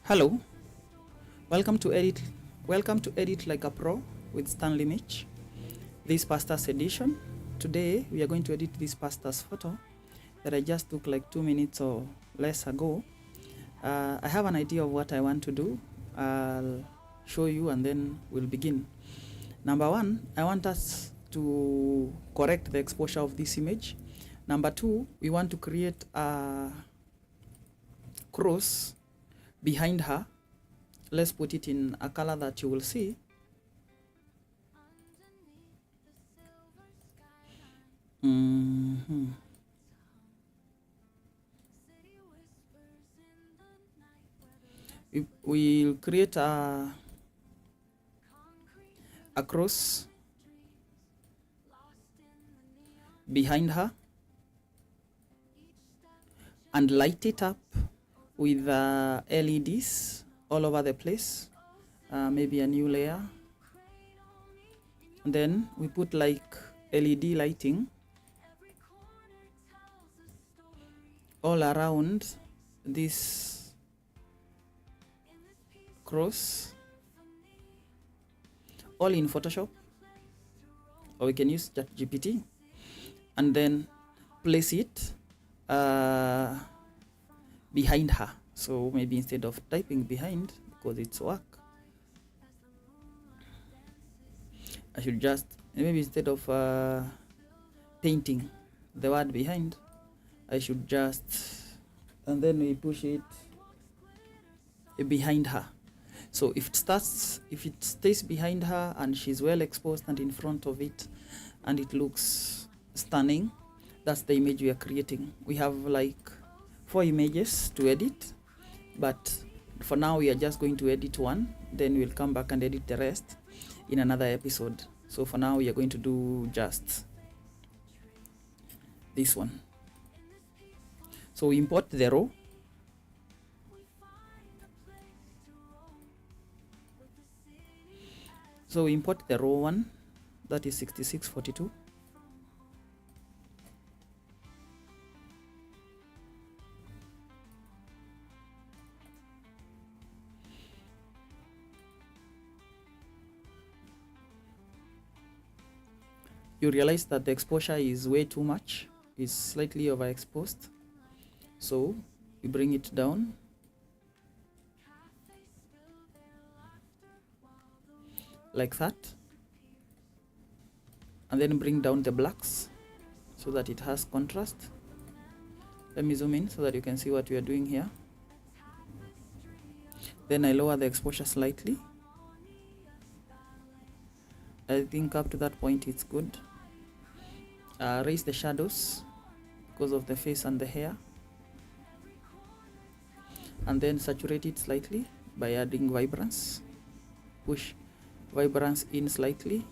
Hello, welcome to Edit Like a Pro with Stanley Mitch. This pastor's edition. Today we are going to edit this pastor's photo that I just took like 2 minutes or less ago. I have an idea of what I want to do. I'll show you and then we'll begin. Number one, I want us to correct the exposure of this image. Number two, we want to create a cross behind her. Let's put it in a color that you will see. We'll create a cross behind her and light it up with LEDs all over the place, maybe a new layer, and then we put like LED lighting all around this cross, all in Photoshop, or we can use ChatGPT, and then place it behind her. So maybe instead of typing behind, because it's work, I should just, maybe instead of painting the word behind, I should just, and then we push it behind her. So if it stays behind her and she's well exposed and in front of it and it looks stunning, that's the image we are creating. We have like 4 images to edit, but for now we are just going to edit one, then we'll come back and edit the rest in another episode. So for now we are going to do just this one. So we import the row, so we import the row one, that is 6642. You realize that the exposure is way too much, it's slightly overexposed, so we bring it down like that, and then bring down the blacks so that it has contrast. Let me zoom in so that you can see what we are doing here. Then I lower the exposure slightly. I think up to that point it's good. Raise the shadows because of the face and the hair, and then saturate it slightly by adding vibrance. Push vibrance in slightly.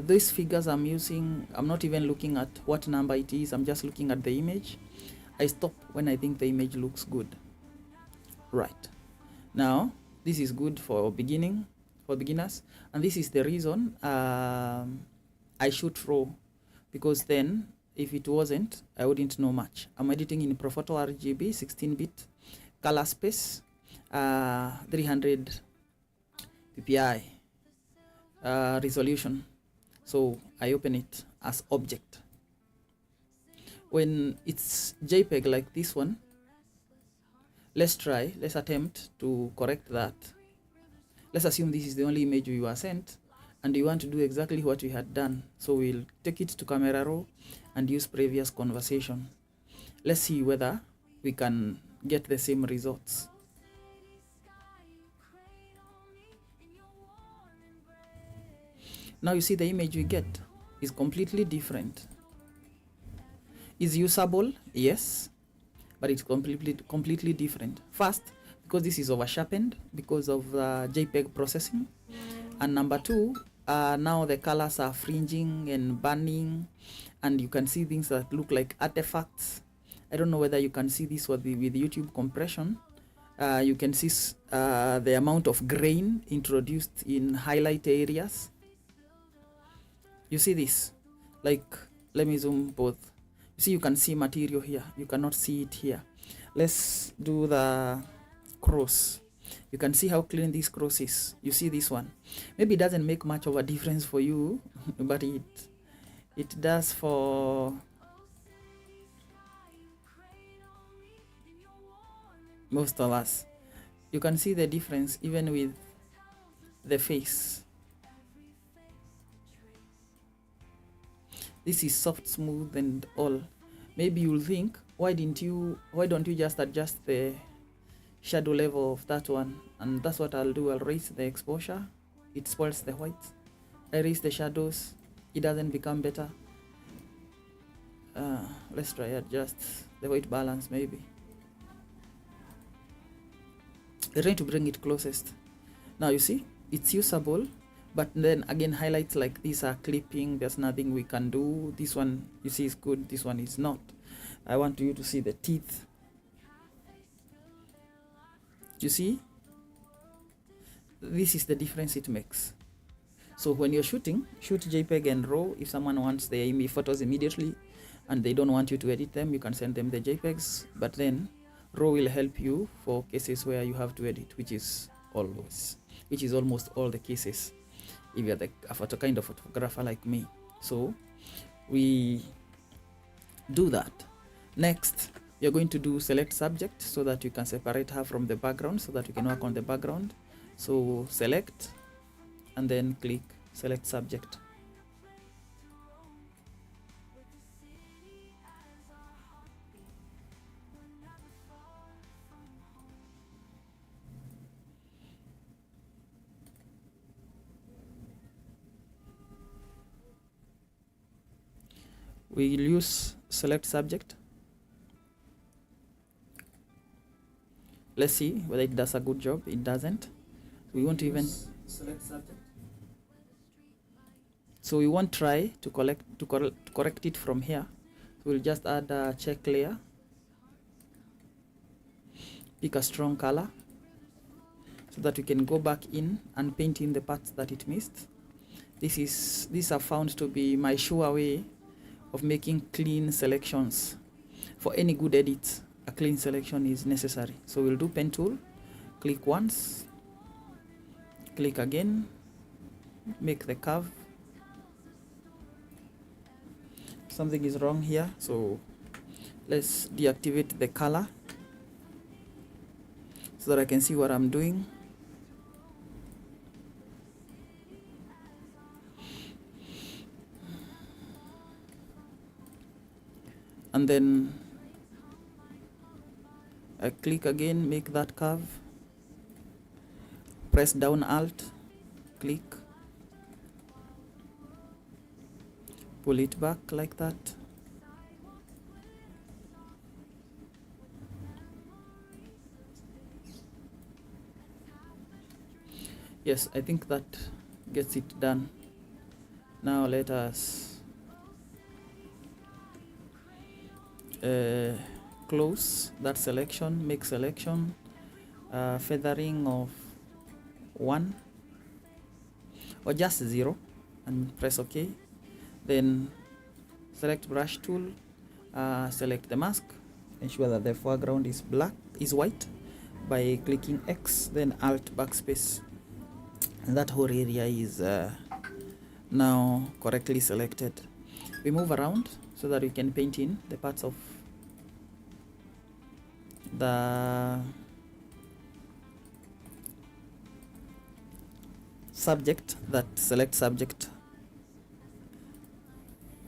These figures I'm using, I'm not even looking at what number it is, I'm just looking at the image. I stop when I think the image looks good. Right, now this is good for beginners, and this is the reason I shoot raw, because then if it wasn't, I wouldn't know much. I'm editing in Profoto RGB 16-bit color space, 300 ppi resolution. So I open it as object. When it's JPEG like this one, let's attempt to correct that. Let's assume this is the only image we were sent and we want to do exactly what we had done. So we'll take it to camera raw and use previous conversation. Let's see whether we can get the same results. Now you see the image we get is completely different. Is usable? Yes, but it's completely different. First, because this is over sharpened because of JPEG processing, and number two, now the colors are fringing and burning, and you can see things that look like artifacts. I don't know whether you can see this with YouTube compression. You can see the amount of grain introduced in highlight areas. You see this? Like, let me zoom both. You see, you can see material here, you cannot see it here. Let's do the cross. You can see how clean this cross is. You see this one. Maybe it doesn't make much of a difference for you, but it does for most of us. You can see the difference even with the face. This is soft, smooth, and all. Maybe you'll think, why don't you just adjust the shadow level of that one? And that's what I'll do. I'll raise the exposure. It spoils the white. I raise the shadows. It doesn't become better. Let's try adjust the white balance maybe. I'm trying to bring it closest. Now you see, it's usable, but then again, highlights like these are clipping. There's nothing we can do. This one, you see, is good. This one is not. I want you to see the teeth. You see, this is the difference it makes. So when you're shooting, shoot JPEG and RAW. If someone wants the photos immediately and they don't want you to edit them, you can send them the JPEGs, but then RAW will help you for cases where you have to edit, which is almost all the cases if you're a kind of photographer like me. So we do that. Next, you're going to do select subject so that you can separate her from the background, so that you can work on the background. So select and then click select subject. We will use select subject. Let's see whether it does a good job. It doesn't. We won't even select subject. So we won't try to correct it from here. So we'll just add a check layer. Pick a strong color so that we can go back in and paint in the parts that it missed. These are found to be my sure way of making clean selections. For any good edit, a clean selection is necessary. So we'll do pen tool, click once, click again, make the curve. Something is wrong here, so let's deactivate the color so that I can see what I'm doing. And then I click again, make that curve, press down Alt, click, pull it back like that. Yes, I think that gets it done. Now let us close that selection, make selection, feathering of 1 or just 0, and press OK. Then select brush tool, select the mask, ensure that the foreground is white by clicking X, then Alt backspace, and that whole area is now correctly selected. We move around so that we can paint in the parts of the subject that select subject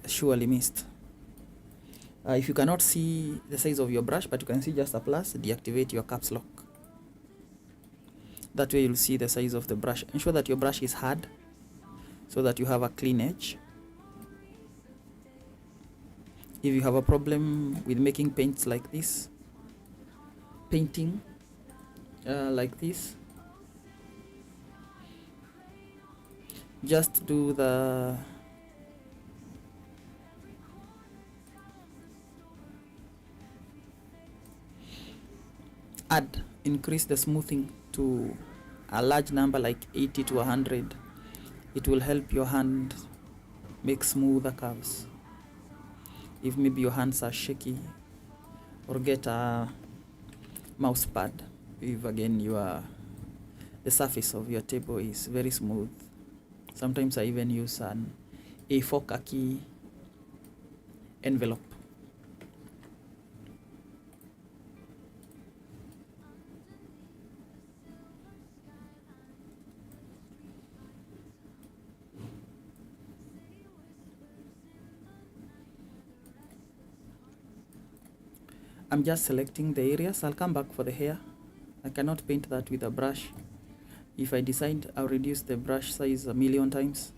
surely missed. If you cannot see the size of your brush, but you can see just a plus, deactivate your caps lock. That way you'll see the size of the brush. Ensure that your brush is hard so that you have a clean edge. If you have a problem with making paints like this, painting like this, just do the increase the smoothing to a large number like 80 to 100. It will help your hand make smoother curves. If maybe your hands are shaky, or get a mouse pad. if again the surface of your table is very smooth. Sometimes I even use an A4 khaki envelope. I'm just selecting the areas. I'll come back for the hair. I cannot paint that with a brush. If I decide I'll reduce the brush size a million times,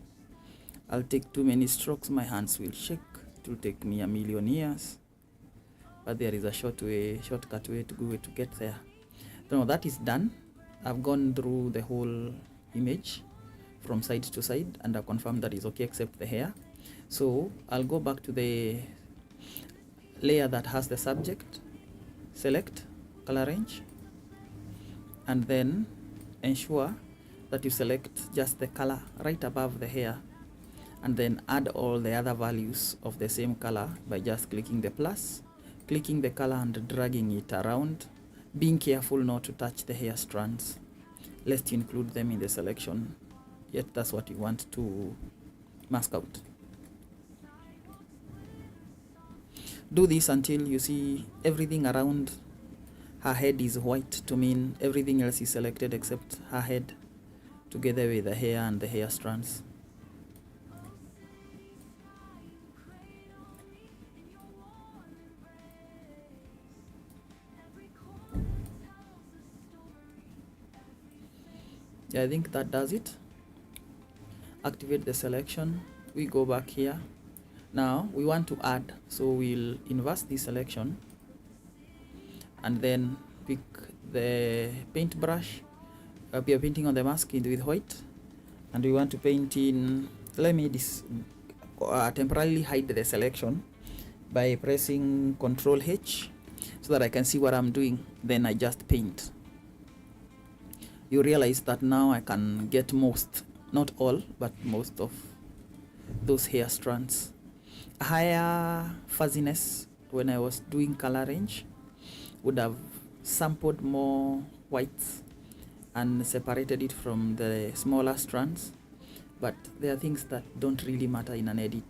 I'll take too many strokes, my hands will shake. It will take me a million years. But there is a shortcut way to get there. Now that is done. I've gone through the whole image from side to side and I've confirmed that is okay except the hair. So I'll go back to the layer that has the subject, select color range, and then ensure that you select just the color right above the hair, and then add all the other values of the same color by just clicking the plus, clicking the color and dragging it around, being careful not to touch the hair strands lest you include them in the selection, yet that's what you want to mask out. Do this until you see everything around her head is white, to mean everything else is selected except her head, together with the hair and the hair strands. Yeah, I think that does it. Activate the selection. We go back here. Now we want to add, so we'll inverse the selection and then pick the paintbrush. We are painting on the mask with white, and we want to paint in, let me temporarily hide the selection by pressing Ctrl H so that I can see what I'm doing. Then I just paint. You realize that now I can get most, not all, but most of those hair strands. Higher fuzziness when I was doing color range would have sampled more whites and separated it from the smaller strands, but there are things that don't really matter in an edit,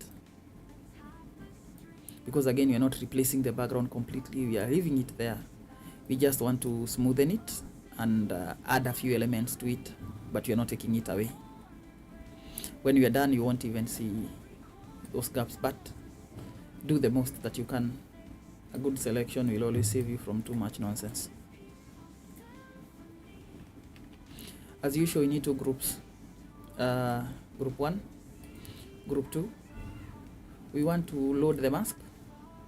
because again, you're not replacing the background completely, we are leaving it there. We just want to smoothen it and add a few elements to it, but you're not taking it away. When you're done, you won't even see those gaps, but do the most that you can. A good selection will always save you from too much nonsense. As usual, you need two groups. Group 1, group 2. We want to load the mask.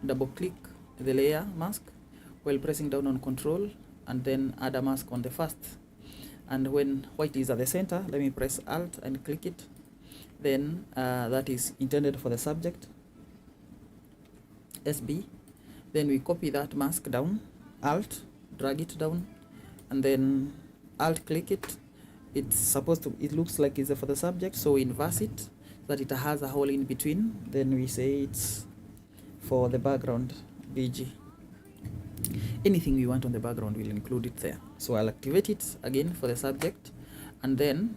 Double click the layer mask while pressing down on Control, and then add a mask on the first. And when white is at the center, let me press Alt and click it. Then that is intended for the subject, SB. Then we copy that mask down, Alt, drag it down, and then Alt click it. It's supposed to, it looks like it's for the subject, so we inverse it so that it has a hole in between. Then we say it's for the background, BG. Anything we want on the background, we'll include it there. So I'll activate it again for the subject, and then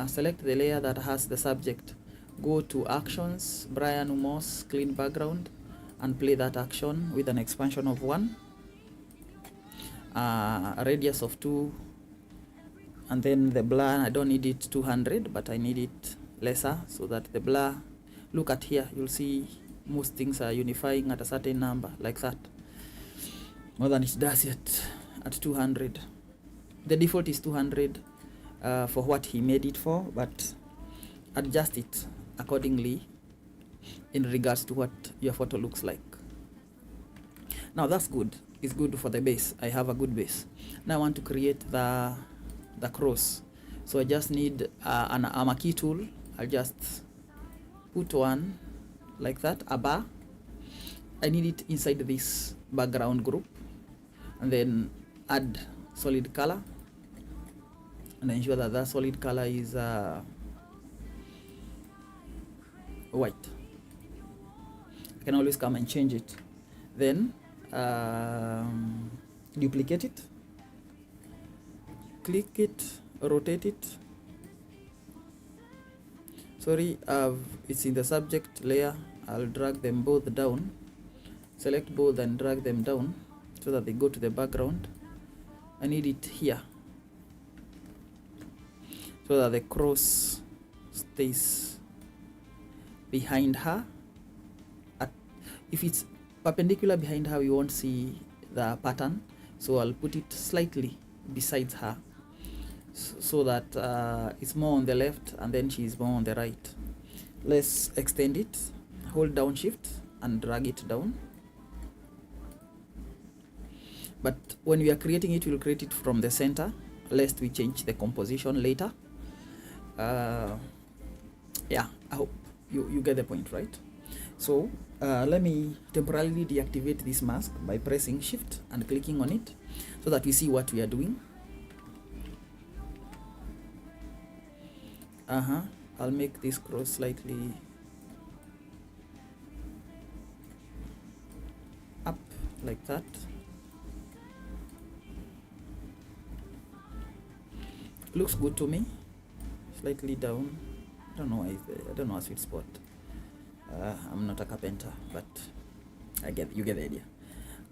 select the layer that has the subject. Go to Actions, Brian Umos, Clean Background, and play that action with an expansion of 1, a radius of 2, and then the blur, I don't need it 200, but I need it lesser so that the blur, look at here, you'll see most things are unifying at a certain number, like that, more than it does yet at 200. The default is 200 for what he made it for, but adjust it accordingly in regards to what your photo looks like. Now that's good. It's good for the base. I have a good base. Now I want to create the cross. So I just need a marquee tool. I'll just put one like that, a bar. I need it inside this background group, and then add solid color and ensure that that solid color is white. I can always come and change it. Then duplicate it, click it, rotate it. Sorry, it's in the subject layer. I'll drag them both down, select both and drag them down so that they go to the background. I need it here so that the cross stays behind her. If it's perpendicular behind her, we won't see the pattern, so I'll put it slightly besides her so that it's more on the left and then she's more on the right. Let's extend it. Hold down shift and drag it down. But when we are creating it, we'll create it from the center, lest we change the composition later. Yeah, I hope you get the point, right? So let me temporarily deactivate this mask by pressing shift and clicking on it so that we see what we are doing. I'll make this cross slightly up like that. Looks good to me. Slightly down. I don't know a sweet spot. I'm not a carpenter, but you get the idea.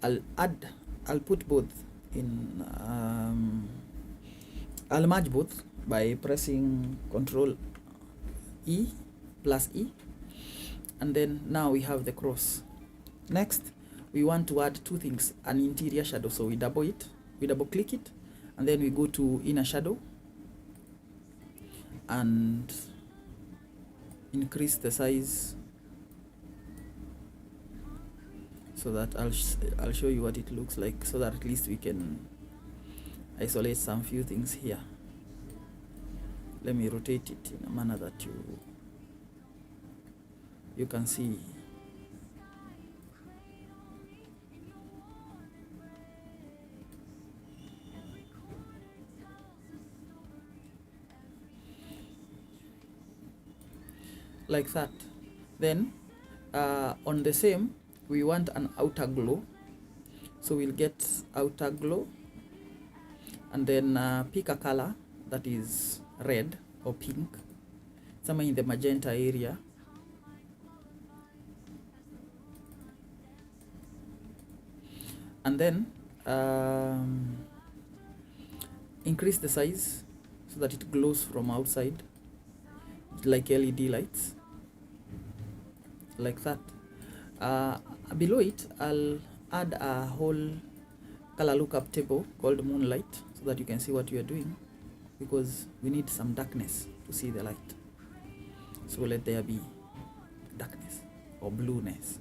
I'll put both in. I'll merge both by pressing Control E plus E, and then now we have the cross. Next, we want to add two things: an interior shadow. So we double click it, and then we go to inner shadow and increase the size so that I'll show you what it looks like, so that at least we can isolate some few things here. Let me rotate it in a manner that you can see. Like that. Then on the same, we want an outer glow, so we'll get outer glow, and then pick a color that is red or pink, somewhere in the magenta area. And then increase the size so that it glows from outside like LED lights, like that. Below it, I'll add a whole color lookup table called moonlight so that you can see what you are doing, because we need some darkness to see the light. So let there be darkness or blueness,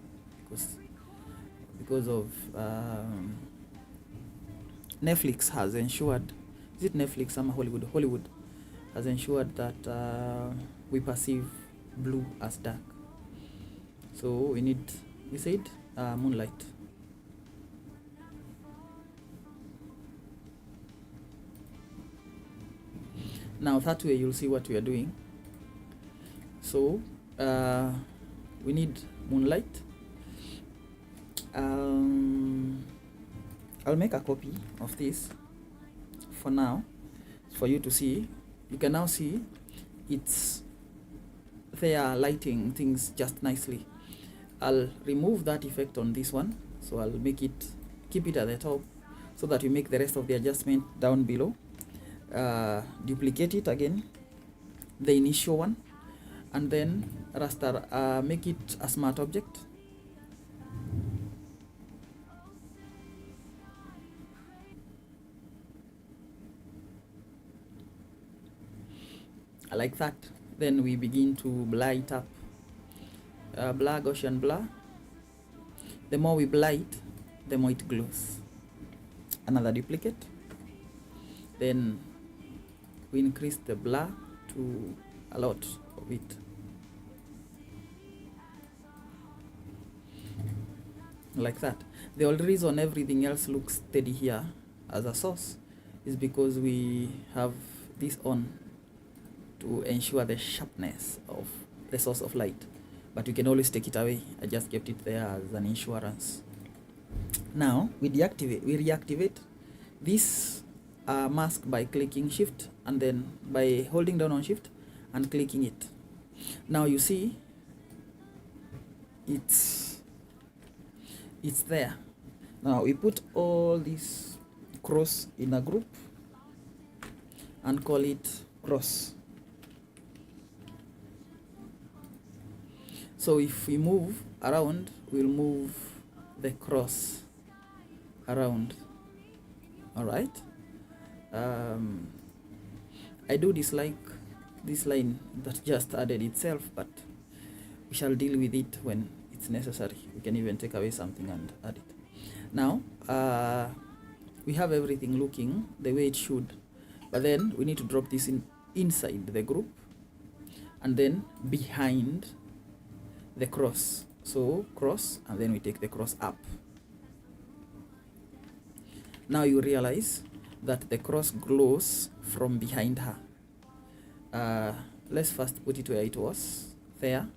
because of Netflix has ensured, is it Netflix or Hollywood has ensured that we perceive blue as dark. So we said moonlight. Now that way you'll see what we are doing. So we need moonlight. I'll make a copy of this for now for you to see. You can now see they are lighting things just nicely. I'll remove that effect on this one, so I'll keep it at the top so that we make the rest of the adjustment down below. Duplicate it again, the initial one, and then raster, make it a smart object. Like that. Then we begin to blur it up. Blur, Gaussian blur. The more we blur it, the more it glows. Another duplicate. Then we increase the blur to a lot of it. Like that. The only reason everything else looks steady here as a source is because we have this on to ensure the sharpness of the source of light, but we can always take it away. I just kept it there as an insurance. Now we reactivate this mask by clicking shift and then by holding down on shift and clicking it. Now you see it's there. Now we put all these cross in a group and call it cross. So if we move around, we'll move the cross around. All right. I do dislike this line that just added itself, but we shall deal with it when it's necessary. We can even take away something and add it. Now we have everything looking the way it should, but then we need to drop this inside the group and then behind the cross. So cross, and then we take the cross up. Now you realize that the cross glows from behind her. Let's first put it where it was, there.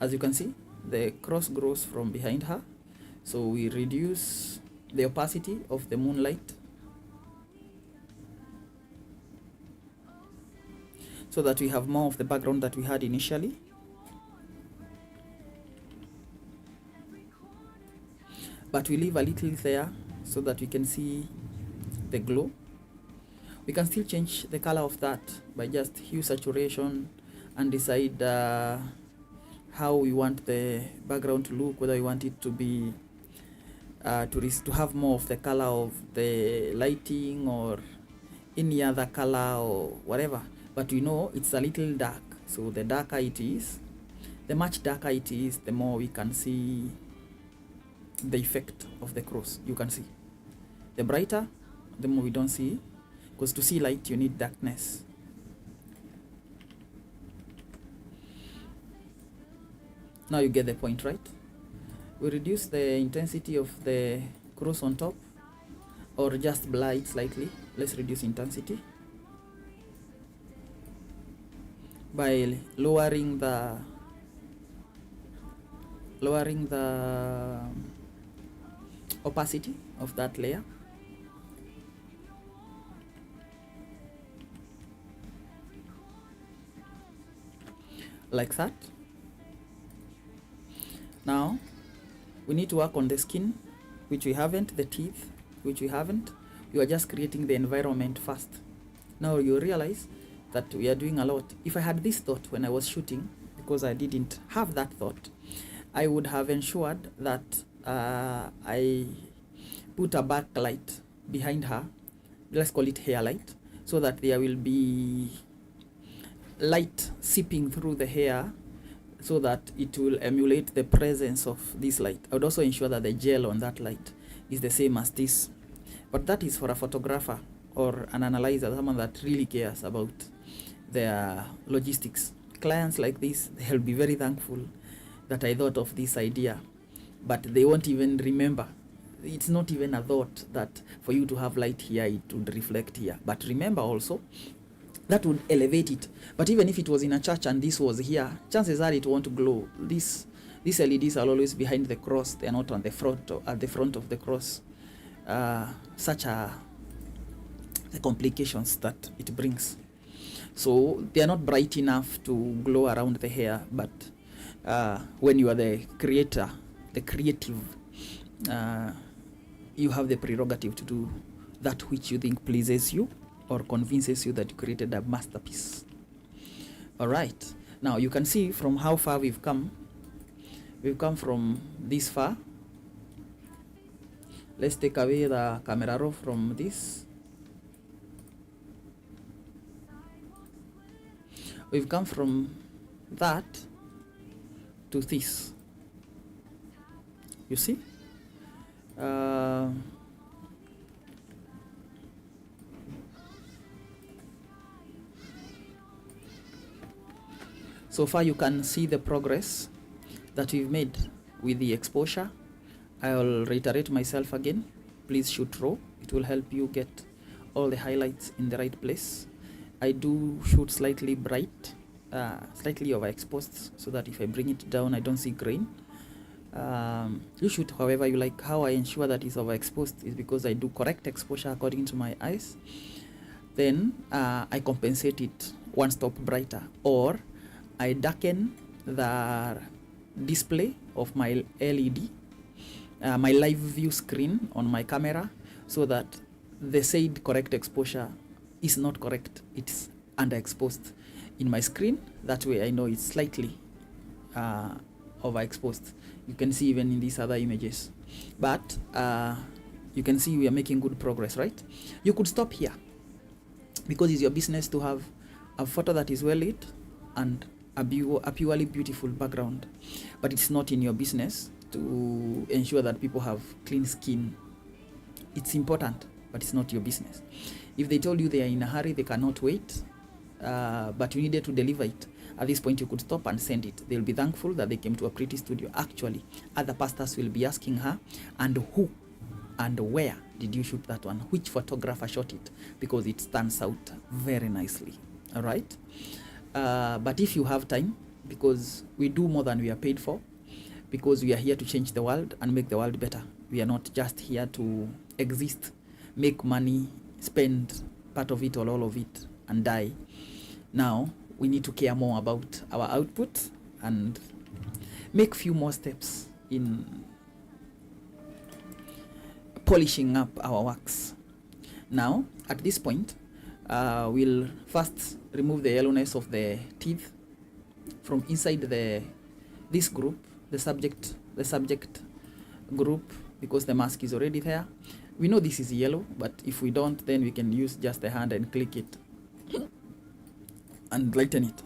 As you can see, the cross glows from behind her. So we reduce the opacity of the moonlight so that we have more of the background that we had initially. But we leave a little there so that we can see the glow. We can still change the color of that by just hue saturation and decide how we want the background to look, whether we want it to be to have more of the color of the lighting or any other color or whatever. But we know it's a little dark, so the darker it is, the much darker it is, the more we can see the effect of the cross. You can see the brighter, the more we don't see, because to see light you need darkness. Now you get the point, right? We reduce the intensity of the cross on top, or just blur it slightly. Let's reduce intensity by lowering the opacity of that layer. Like that. Now we need to work on the skin, which we haven't, the teeth, which we haven't. We are just creating the environment first. Now you realize that we are doing a lot. If I had this thought when I was shooting, because I didn't have that thought, I would have ensured that I put a backlight behind her, let's call it hair light, so that there will be light seeping through the hair so that it will emulate the presence of this light. I would also ensure that the gel on that light is the same as this. But that is for a photographer or an analyzer, someone that really cares about their logistics. Clients like this, they'll be very thankful that I thought of this idea, but they won't even remember. It's not even a thought that for you to have light here, it would reflect here. But remember also, that would elevate it. But even if it was in a church and this was here, chances are it won't glow. These LEDs are always behind the cross. They are not on the front or at the front of the cross. Such are the complications that it brings. So they are not bright enough to glow around the hair, but when you are the creator, the creative, you have the prerogative to do that which you think pleases you or convinces you that you created a masterpiece. All right. Now you can see from how far we've come. We've come from this far. Let's take away the camera raw from this. We've come from that to this. You see? So far you can see the progress that we've made with the exposure. I'll reiterate myself again. Please shoot raw. It will help you get all the highlights in the right place. I do shoot slightly bright, slightly overexposed, so that if I bring it down, I don't see grain. You shoot however you like. How I ensure that it's overexposed is because I do correct exposure according to my eyes. Then I compensate it one stop brighter, or I darken the display of my LED, my live view screen on my camera, so that the said correct exposure is not correct, it's underexposed in my screen. That way I know it's slightly overexposed. You can see even in these other images, but you can see we are making good progress, right? You could stop here because it's your business to have a photo that is well lit and a purely beautiful background, but it's not in your business to ensure that people have clean skin. It's important, but it's not your business. If they told you they are in a hurry, they cannot wait, but you needed to deliver it, at this point you could stop and send it. They'll be thankful that they came to a pretty studio. Actually, other pastors will be asking her, and who and where did you shoot that one? Which photographer shot it? Because it stands out very nicely. All right. But if you have time, because we do more than we are paid for, because we are here to change the world and make the world better. We are not just here to exist, make money, spend part of it or all of it, and die. Now, we need to care more about our output and make few more steps in polishing up our works. Now, at this point, we'll first remove the yellowness of the teeth from inside this group, the subject group, because the mask is already there. We know this is yellow, but if we don't, then we can use just the hand and click it and lighten it.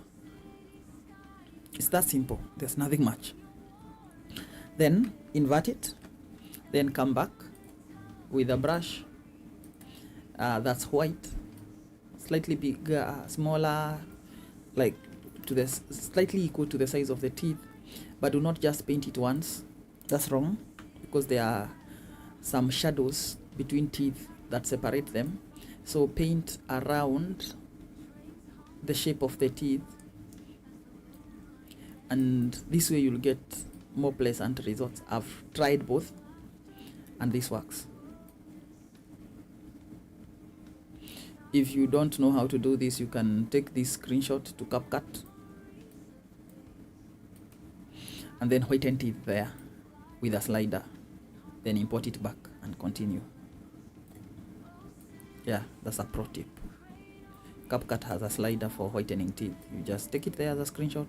It's that simple. There's nothing much. Then invert it, then come back with a brush that's white, slightly bigger, smaller, like to the slightly equal to the size of the teeth, but do not just paint it once. That's wrong, because there are some shadows between teeth that separate them. So paint around the shape of the teeth, and this way you'll get more pleasant results. I've tried both and this works. If you don't know how to do this, you can take this screenshot to CapCut and then whiten it there with a slider, then import it back and continue. Yeah, that's a pro tip. CapCut has a slider for whitening teeth. You just take it there as a screenshot,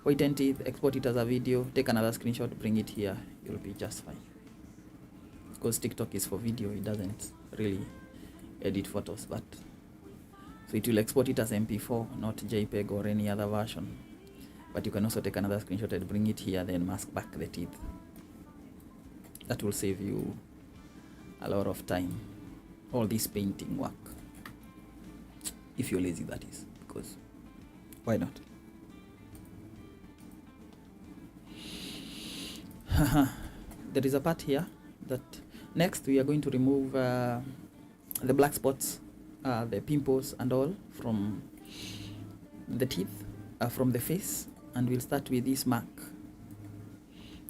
whiten teeth, export it as a video, take another screenshot, bring it here, you'll be just fine. Because TikTok is for video, it doesn't really edit photos, but so it will export it as MP4, not JPEG or any other version. But you can also take another screenshot and bring it here, then mask back the teeth. That will save you a lot of time. All this painting work, if you're lazy, that is, because why not? There is a part here that next we are going to remove the black spots, the pimples and all from the teeth, from the face, and we'll start with this mark,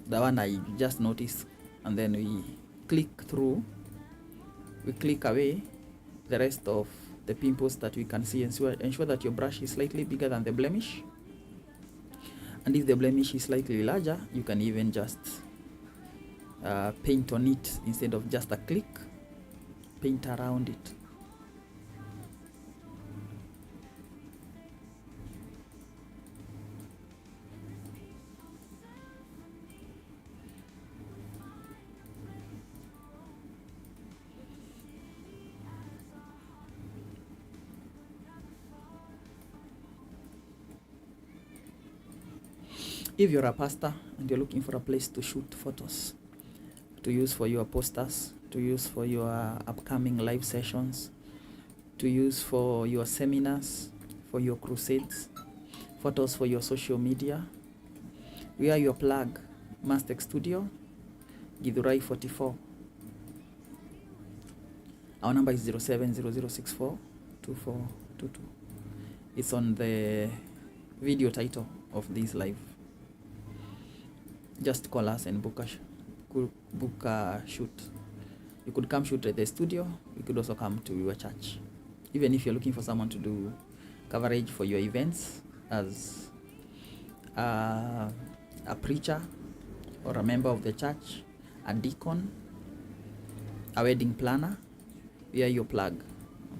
the one I just noticed, and then we click through, we click away the rest of the pimples that we can see. Ensure that your brush is slightly bigger than the blemish, and if the blemish is slightly larger, you can even just paint on it instead of just a click. Paint around it. If you're a pastor and you're looking for a place to shoot photos, to use for your posters, to use for your upcoming live sessions, to use for your seminars, for your crusades, photos for your social media, we are your plug. Mastech Studio, Githurai 44. Our number is 0700642422. It's on the video title of this live. just call us and book a shoot. You could come shoot at the studio. You could also come to your church. Even if you're looking for someone to do coverage for your events as a preacher or a member of the church, a deacon, a wedding planner, we are your plug.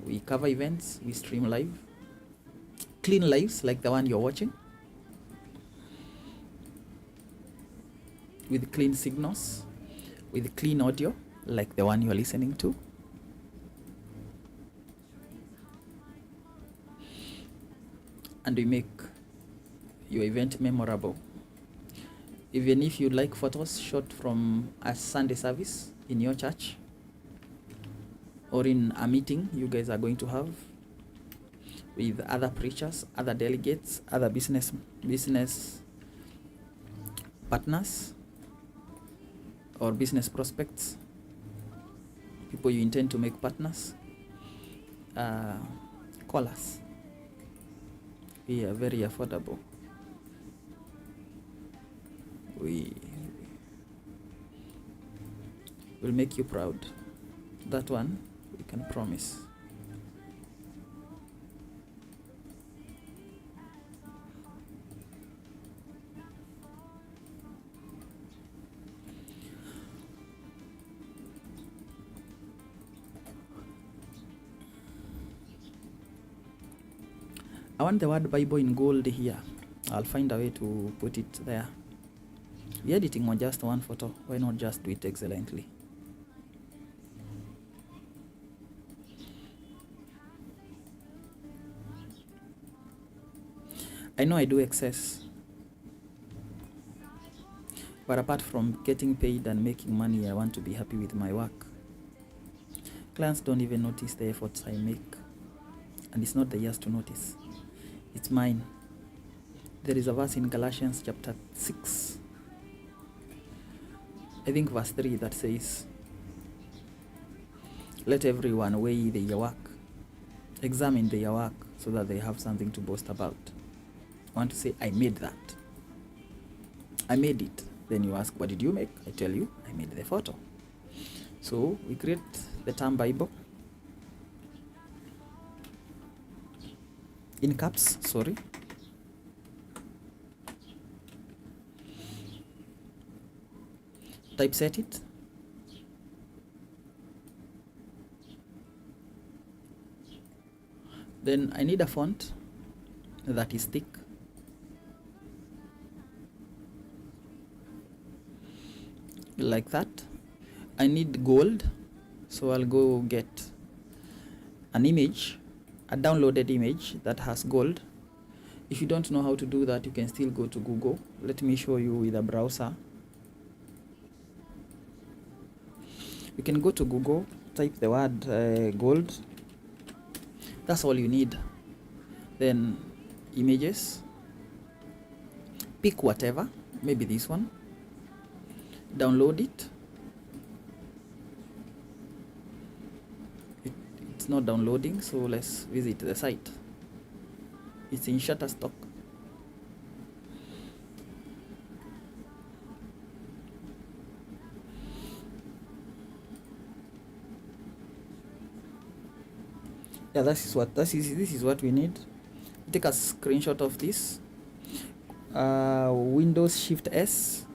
We cover events, we stream live, clean lives like the one you're watching, with clean signals, with clean audio like the one you're listening to. And we make your event memorable. Even if you like photos shot from a Sunday service in your church or in a meeting you guys are going to have with other preachers, other delegates, other business partners or business prospects, people you intend to make partners, call us. We are very affordable. We will make you proud. That one we can promise. I want the word Bible in gold here. I'll find a way to put it there. We're editing on just one photo. Why not just do it excellently? I know I do excess, but apart from getting paid and making money, I want to be happy with my work. Clients don't even notice the efforts I make, and it's not theirs to notice. It's mine. There is a verse in Galatians chapter 6, I think verse 3, that says, let everyone weigh their work, examine their work, so that they have something to boast about. I want to say, I made that. I made it. Then you ask, what did you make? I tell you, I made the photo. So we create the term Bible in caps, sorry. Typeset it. Then I need a font that is thick. Like that. I need gold, so I'll go get an image, a downloaded image that has gold. If you don't know how to do that, you can still go to Google. Let me show you with a browser. You can go to Google, type the word gold. That's all you need. Then images, pick whatever, maybe this one, download it. It's not downloading, so let's visit the site. It's in Shutterstock. Yeah, this is what we need. Take a screenshot of this. Windows Shift S.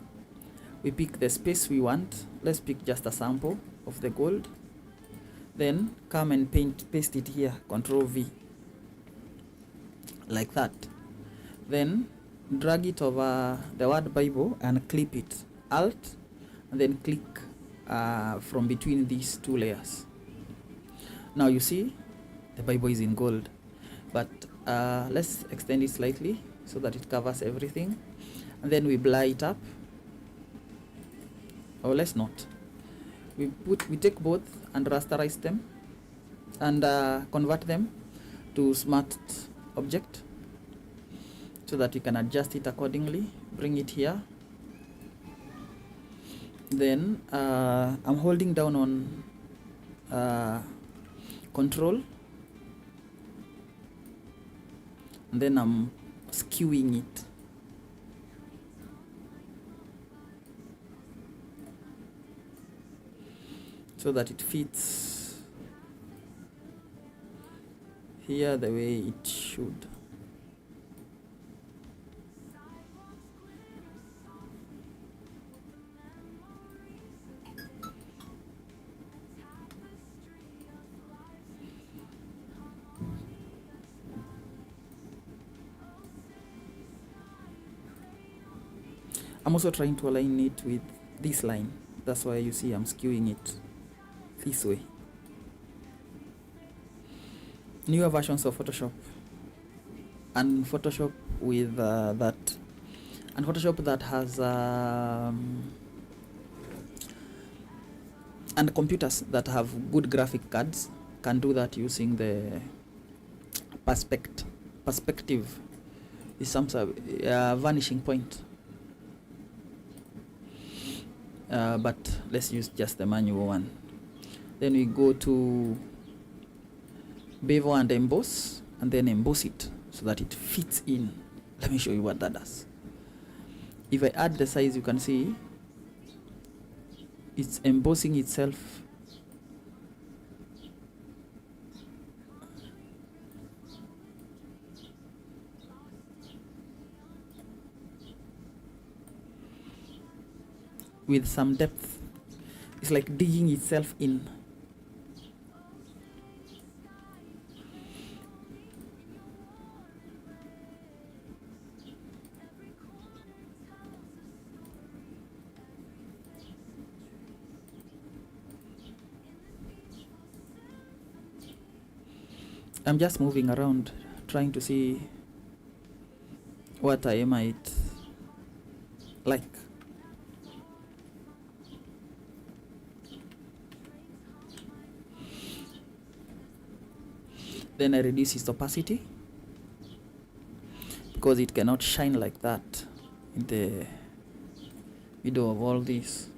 We pick the space we want. Let's pick just a sample of the gold. Then come and paste it here. Control V. Like that. Then drag it over the word Bible and clip it. Alt and then click from between these two layers. Now you see the Bible is in gold, but let's extend it slightly so that it covers everything, and then we blur it up. Or let's not. We take both and rasterize them and convert them to smart object so that you can adjust it accordingly. Bring it here. Then I'm holding down on control, and then I'm skewing it. so that it fits here the way it should. I'm also trying to align it with this line. That's why you see I'm skewing it this way. Newer versions of Photoshop and Photoshop with that, and Photoshop that has and computers that have good graphic cards can do that using the perspective is some vanishing point. But let's use just the manual one. Then we go to bevel and emboss, and then emboss it so that it fits in. Let me show you what that does. If I add the size, you can see it's embossing itself with some depth. It's like digging itself in. I'm just moving around trying to see what I might like. Then I reduce its opacity because it cannot shine like that in the middle of all this.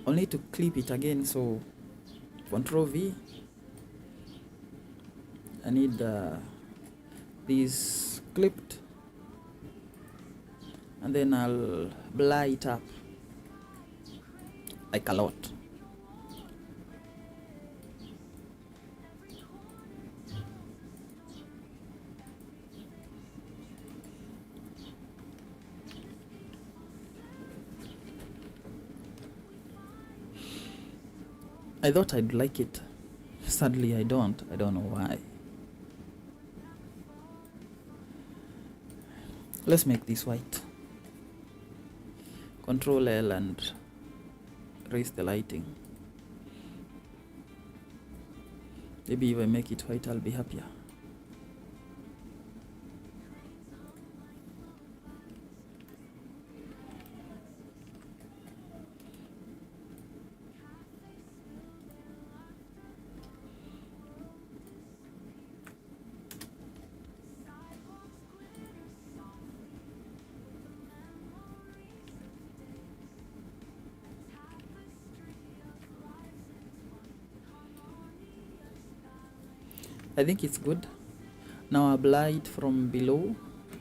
I'll need to clip it again, so Control V. I need these clipped, and then I'll blur it up like a lot. I thought I'd like it. Sadly, I don't. I don't know why. Let's make this white. Control L and raise the lighting. Maybe if I make it white, I'll be happier. I think it's good. Now I'll blur it from below,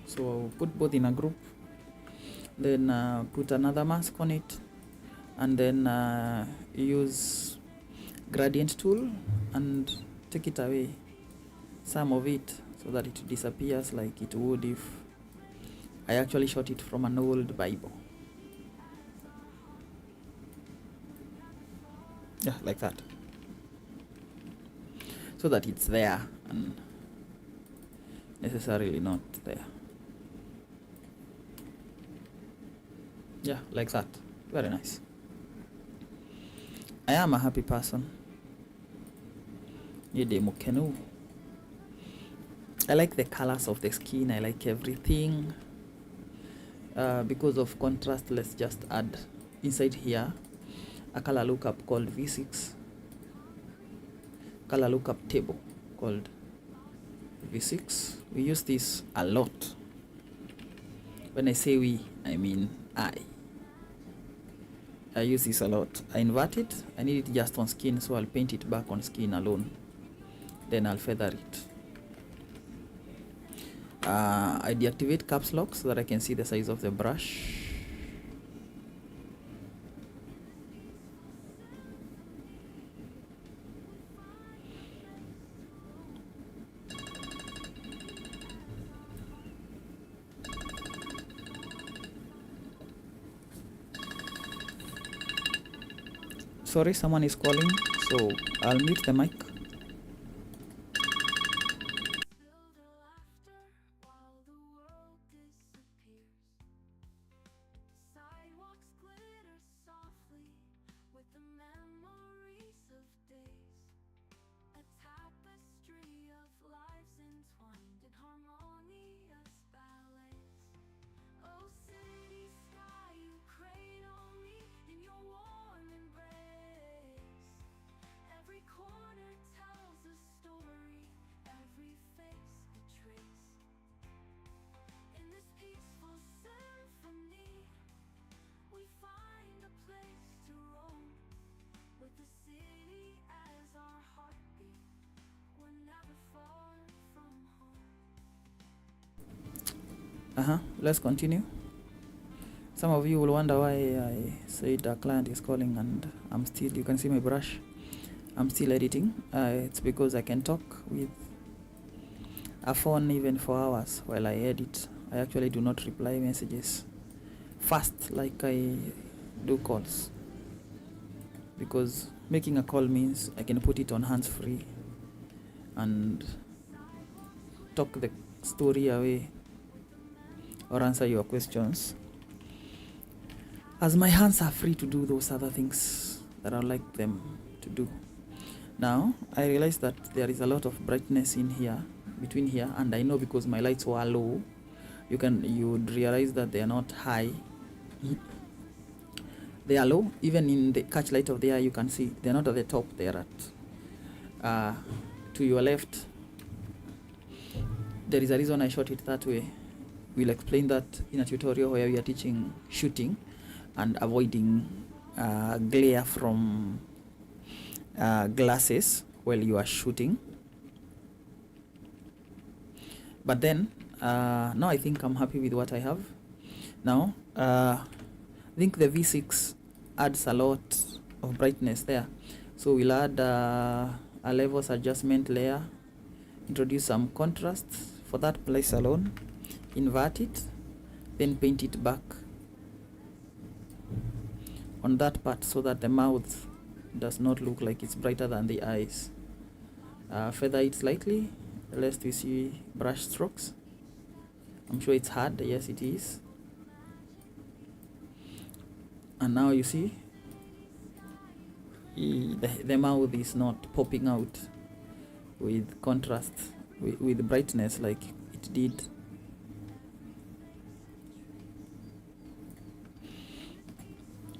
so I'll put both in a group, then put another mask on it, and then use gradient tool and take it away, some of it, so that it disappears like it would if I actually shot it from an old Bible. Yeah, like that. So that it's there and necessarily not there. Yeah, like that. Very nice. I am a happy person. I like the colors of the skin. I like everything. Because of contrast, let's just add inside here a color lookup called V6. Color lookup table called V6. We use this a lot. When I say we, I mean I use this a lot. I invert it. I need it just on skin, so I'll paint it back on skin alone. Then I'll feather it. I deactivate caps lock so that I can see the size of the brush. Sorry, someone is calling, so I'll mute the mic. Let's continue. Some of you will wonder why I said a client is calling and I'm still, you can see my brush, I'm still editing. It's because I can talk with a phone even for hours while I edit. I actually do not reply messages fast like I do calls, because making a call means I can put it on hands-free and talk the story away or answer your questions, as my hands are free to do those other things that I like them to do. Now I realize that there is a lot of brightness in here, between here, and I know because my lights were low. You would realize that they are not high. They are low. Even in the catch light of the eye, you can see they're not at the top. They are at to your left. There is a reason I shot it that way. We'll explain that in a tutorial where we are teaching shooting and avoiding glare from glasses while you are shooting. But then now I think I'm happy with what I have. Now I think the V6 adds a lot of brightness there, so we'll add a levels adjustment layer, introduce some contrast for that place alone, invert it, then paint it back on that part so that the mouth does not look like it's brighter than the eyes. Feather it slightly lest we see brush strokes. I'm sure it's hard. Yes, it is. And now you see the mouth is not popping out with contrast, with brightness like it did.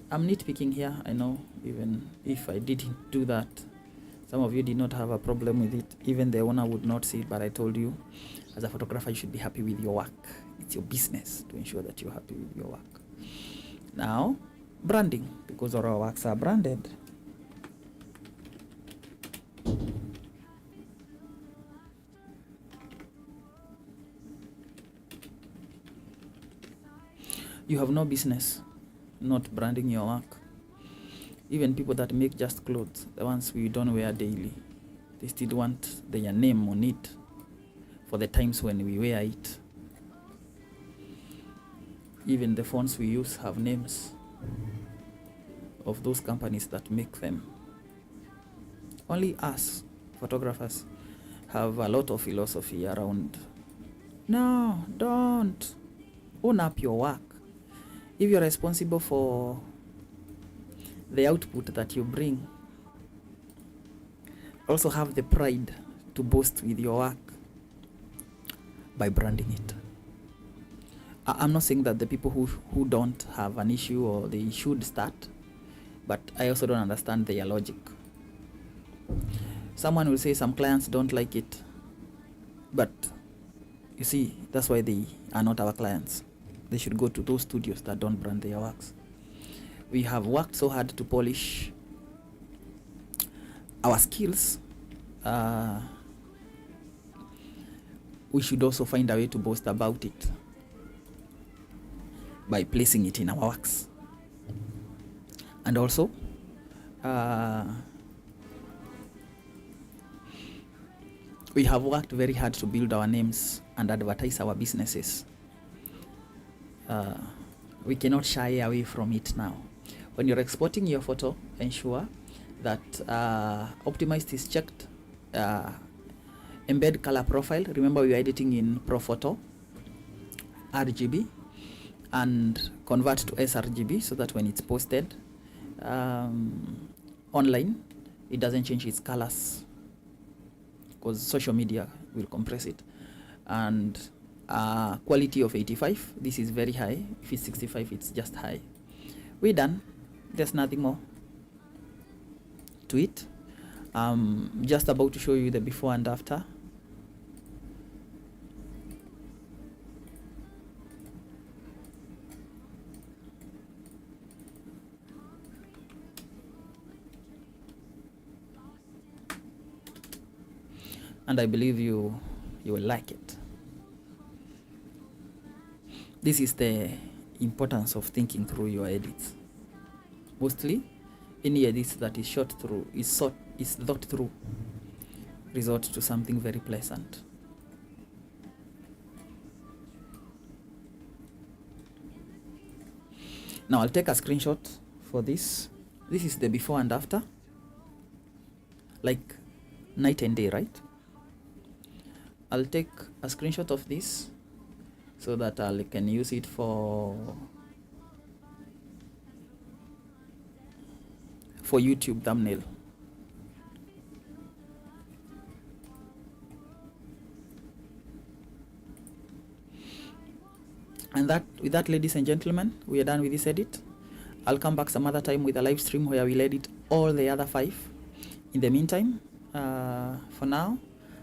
I'm nitpicking here, I know. Even if I didn't do that, some of you did not have a problem with it. Even the owner would not see it, but I told you, as a photographer, you should be happy with your work. It's your business to ensure that you're happy with your work. Now, branding, because all our works are branded. You have no business not branding your work. Even people that make just clothes, the ones we don't wear daily, they still want their name on it for the times when we wear it. Even the fonts we use have names of those companies that make them. Only us, photographers, have a lot of philosophy around, no, don't. Own up your work. If you're responsible for the output that you bring, also have the pride to boast with your work by branding it. I'm not saying that the people who don't have an issue or they should start, but I also don't understand their logic. Someone will say some clients don't like it, but you see, that's why they are not our clients. They should go to those studios that don't brand their works. We have worked so hard to polish our skills. We should also find a way to boast about it by placing it in our works. And also, we have worked very hard to build our names and advertise our businesses. We cannot shy away from it now. When you're exporting your photo, ensure that optimized is checked. Embed color profile. Remember, we are editing in Profoto RGB, and convert to sRGB so that when it's posted online, it doesn't change its colors, because social media will compress it. And quality of 85. This is very high. If it's 65, it's just high. We're done. There's nothing more to it. Just about to show you the before and after. And I believe you will like it. This is the importance of thinking through your edits. Mostly, any edits that is thought through resort to something very pleasant. Now I'll take a screenshot for this. This is the before and after, like night and day, right? I'll take a screenshot of this so that I can use it for YouTube thumbnail. And with that, ladies and gentlemen, we are done with this edit. I'll come back some other time with a live stream where we'll edit all the other 5. In the meantime, for now,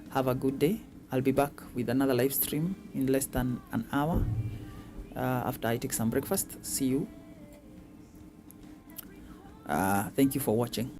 have a good day. I'll be back with another live stream in less than an hour after I take some breakfast. See you. Thank you for watching.